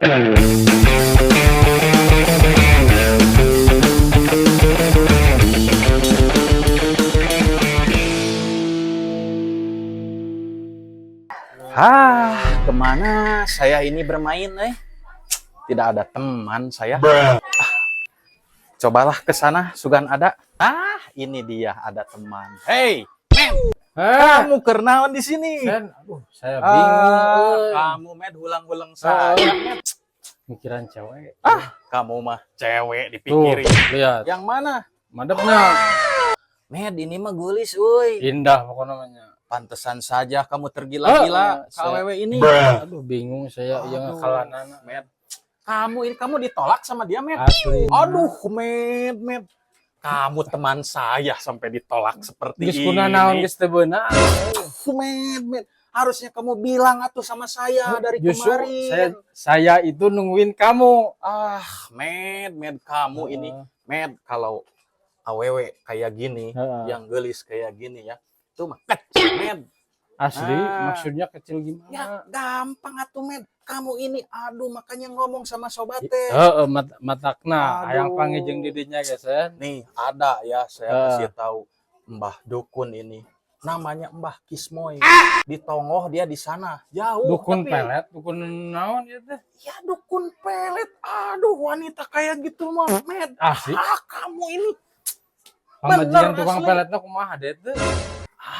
Kemana saya ini bermain, Tidak ada teman saya. Cobalah ke sana, Sugan ada. Ini dia ada teman. Hey, men, kamu kenaon di sini? Aduh, saya bingung. Kamu med hulang-hulang saya. Mikiran cewek. Kamu mah cewek dipikirin. Tuh, lihat. Yang mana? Madepnya. Med, ini mah gulis, uy. Indah pokoknya namanya. Pantesan saja kamu tergila-gila ke awewe ini. Aduh, bingung saya yang ngakalanan. Med, kamu ditolak sama dia, Med. Asli. Aduh, Med. Kamu teman saya sampai ditolak seperti Geus ini. kuna naon geus teu beunang. Med. Harusnya kamu bilang atuh sama saya dari Justru kemarin. saya itu nungguin kamu. Med, kamu ini, Med, kalau awewe kayak gini, yang gelis kayak gini ya, itu mah kecil, Med. Asli, maksudnya kecil gimana? Ya gampang atuh, Med. Kamu ini, aduh, makanya ngomong sama sobat teh. Matakna, hayang pangijeng didinya guys. Nih, ada ya, saya kasih tahu Mbah Dukun ini. Namanya Mbah Kismoy. Di Tongoh dia di sana. Jauh. Dukun tapi... pelet, dukun naon ya teh? Ya dukun pelet. Aduh, wanita kayak gitu mah, Med. Asli. Kamu ini. Pamajikan tukang peletnya kumaha deh teh?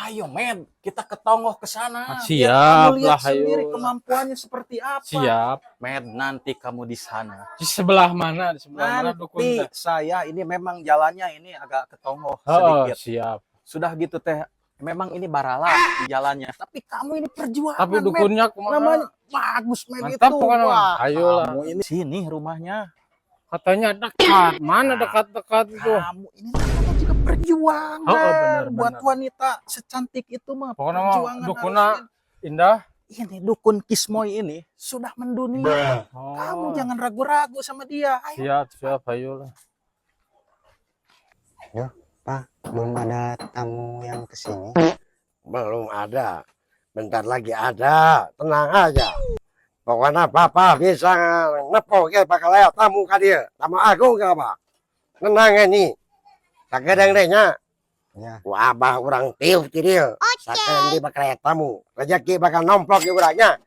Ayo, Med, kita ke Tongoh ke sana. Siap kamu lah, lihat sendiri ayo. kemampuannya seperti apa. Siap. Med, nanti kamu di sana. Di sebelah mana? Di sebelah mana dukun Nanti teh? saya ini memang jalannya ini agak ke Tongoh Oh, sedikit. siap. Sudah gitu teh. Memang ini barala di jalannya. Tapi kamu ini perjuangan, Tapi dukunnya Med. kumaha? Namanya bagus, Med, Mantap itu. pokoknya. Wah, Ayolah. kamu ini sini rumahnya. Katanya dekat. Mana dekat-dekat itu? Kamu ini namanya juga perjuangan. benar, buat benar. wanita secantik itu mah. Pokoknya mah Perjuangan dukunna harusnya. indah. Ini dukun Kismoy ini sudah mendunia. Kamu jangan ragu-ragu sama dia. Ayo. Siap, ayolah. Yo, Pak, belum ada tamu yang kesini. Belum ada. Bentar lagi ada. Tenang aja. Pokoknya Bapak bisa nepok ya bakal lewat tamu ka dia. Tamu agung ke apa? Tenang ini. Sakadang-dengnya. Ya. Wah, abah orang tiup ke dia. Sakadang dia bakal lewat tamu. Rezeki bakal nomplok di urangnya.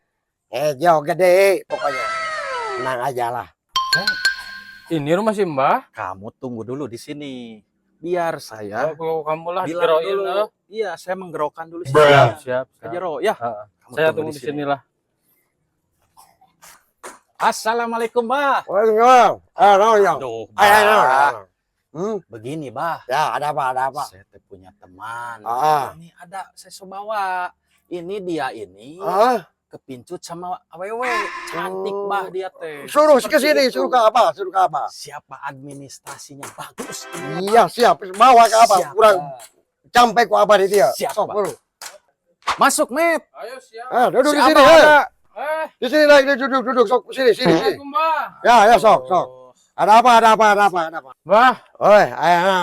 Jauh gede pokoknya. Tenang aja lah. Ini rumah si Mbah. Kamu tunggu dulu di sini. Biar saya Kalau kamu lah bilang digerokin, dulu. Iya, saya menggerokkan dulu. Siap. Kajero, ya. Kamu Saya tunggu di sini lah. Assalamualaikum, Mbah. Waalaikumsalam. Yang. Aduh, Ayo. Begini, Mbah. Ya, ada apa? Saya teh punya teman. Ah. Ini ada saya bawa. Ini dia ini kepincut sama awewe. Cantik, Mbah, dia teh. Suruh ke Seperti sini, itu. suruh ke apa? Siapa administrasinya bagus. Iya, siap. Bawa ke apa? Siap, Kurang Mbah. sampai ku apa di dia. Siap, Sok, Pak. bro. Masuk, Met. Ayo siap. Duduk di Siapa sini, ada? Di sini lagi, duduk. Sok, sini. Assalamualaikum, Mbah. Ya, sok. Ada apa? Mbah, Oi, ayo.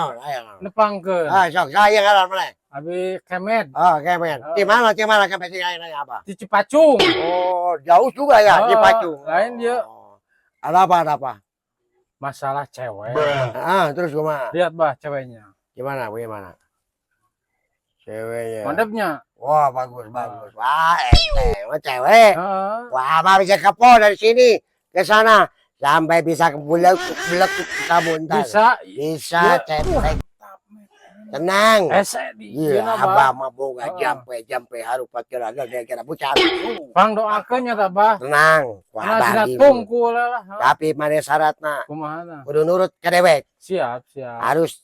nepangkeun. Sok, saya ngaran mana? Abi kemet Kemen. Di mana kemen sini nanya apa? di Cipacung. Oh, jauh juga ya, di Pacu. Lain dia. Ada apa? Masalah cewek. Terus gimana? Lihat, Mbah, ceweknya. Gimana? Ceweknya. Mantapnya. Wah, bagus. Wah, cewek. Wah, mah bisa kepo dari sini ke sana sampai bisa bulek kamu ntar. Bisa, cewek. Tenang. Iya, abah mah boga jampe harus pakai raga kira-kira bucar. Pang doakeun nya tah, Bah. Tenang. Nah, sira tungku lah. Tapi mana syaratna? Kumaha? Kudu nurut ke dewek. Siap. Harus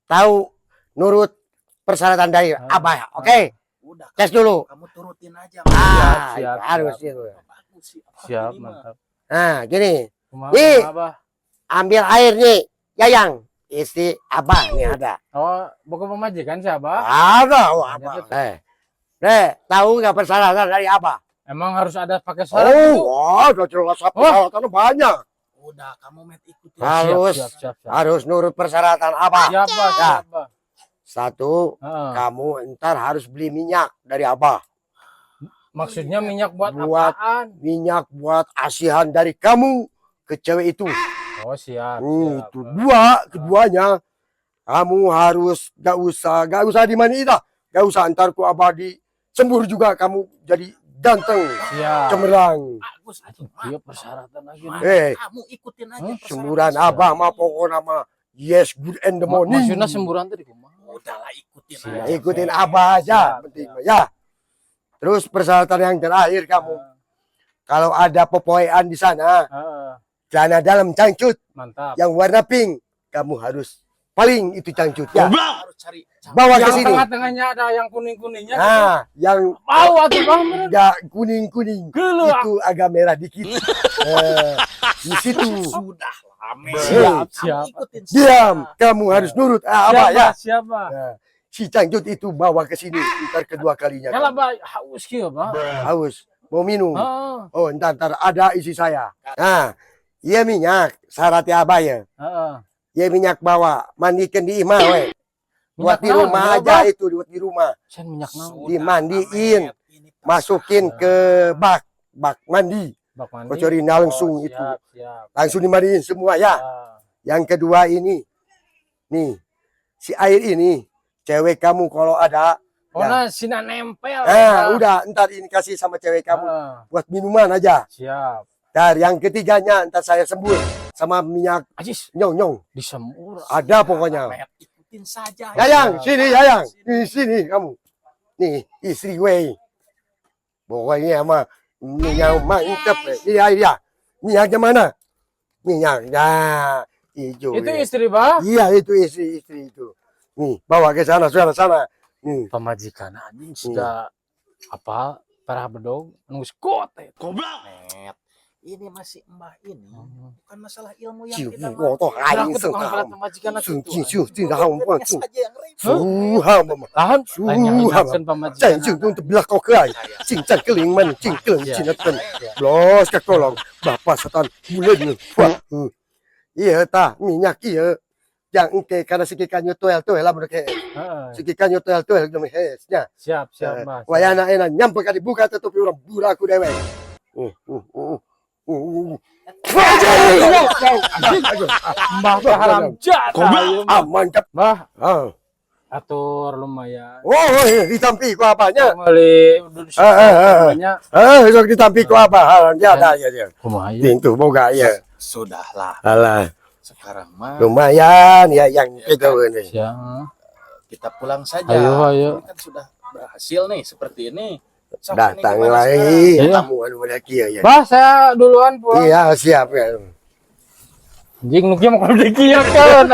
tahu nurut persyaratan dari abah. Oke. Udah, Tes dulu. kamu turutin aja. Siap. Harus itu. Bagus sih. Siap, mantap. Nah, gini. Kumaha, Bah? Ambil air nih, Yayang. Istri abah nih ada. Oh, bukan pemajikan siapa? Ada, abah. Tahu nggak persyaratan dari abah? Emang harus ada pakai syarat? Udah jelas persyaratan banyak. Udah, kamu Met ikutin. Siap. Harus nurut persyaratan abah. Siap, Bah. Satu, kamu ntar harus beli minyak dari abah. Maksudnya minyak buat Buat- apaan? Minyak buat asihan dari kamu ke cewek itu. Oh siap. Itu keduanya kamu harus gak usah dimandiin dah. Gak usah antar ku abadi. Sembur juga kamu jadi ganteng, Siap. cemerlang. Bagus aja. Iya persyaratan lagi. Kamu ikutin aja persyaratan. Semburan abah mah pokoknya mah yes good and the morning. Maksudnya semburan tadi kumaha? Udahlah ikutin Siap. aja. Ikutin abah aja, Siap, penting siap. mah, ya. Terus persyaratan yang terakhir kamu, kalau ada pepoean di sana, celana dalam cangcut Mantap. yang warna pink, kamu harus paling itu cangcut ya. Harus cari. Bawa ke Yang sini. tengah-tengahnya ada yang kuning-kuningnya. Nah, yang Mau atuh bang. enggak kuning-kuning, Gila. itu agak merah dikit. Di situ. Sudah lama. Siap, siap. Ikutin. Diam, kamu harus nurut. Apa ya? Siapa? Nah, si cangcut itu bawa ke sini ntar kedua kalinya. Kalau bah haus kieu bang. Haus, mau minum. Heeh. Oh, ntar ada isi saya. Nah, iya minyak, syaratnya apa ya? Heeh. Iya minyak bawa, mandikan di imah we. Buat di naon, rumah ya, aja Bang? itu, buat di rumah. Sen minyak naon? Dimandiin, masukin ke bak mandi. Bak mandi. Kocorin langsung Oh, itu. Siap. Langsung dimandiin semua ya. Yang kedua ini, nih, si air ini, cewek kamu kalau ada, Oh, nah, sina nempel. udah, ntar ini kasih sama cewek kamu buat minuman aja. Siap. Dan yang ketiganya, ntar saya sembur sama minyak Ajis nyong-nyong. disemur. Ada pokoknya. Ikutin saja. Yayang, sini Yayang. Sini kamu. Nih, istri gue. Pokoknya mah minyak mantep. Iya, iya. Minyaknya mana? Minyaknya hijau. Itu istri bah? Iya, itu istri itu. Nih, bawa ke sana, sana. Nih. Pemajikan anjing sudah apa? Para bedog nunggu skot. Met, ini masih mbah ini. Bukan masalah ilmu yang Ciu, kita kotor Aku aing tukang sengkau. pelat pemajikan aku. Ciu, daham pun. saja yang ribet. Suha mama. Tahan. Suha. Lain pemajikan. Cing untuk belah kau ke ai. Cing keling man, cing keling cinatan. Blos ka kolong. Bapak setan bulan. Wah. Iya ta, minyak iya. Yang engke karena sikikannya toel lah mereka. Sikikannya toel demi hesnya. Siap, Mas. Wayana enak nyampe kali buka tutupi orang buraku dewe. Mbah haram jatah. Aman kap. Mbah atur lumayan. Oh, ditampi ku apanya? Kembali banyak. Besok ditampi ku apa? Ya ada ya. Lumayan. Pintu boga ya. Sudahlah. Alah, Sekarang mah lumayan ya yang itu ini. Siap. kita pulang saja. Ayo. Ini kan sudah berhasil nih seperti ini. Sok, Datang ini gimana sekarang? lagi. Iya. Kamu anu lagi ya. Bah, saya duluan pulang. Iya, siap ya. Anjing nuki mau kalau dikieu kan.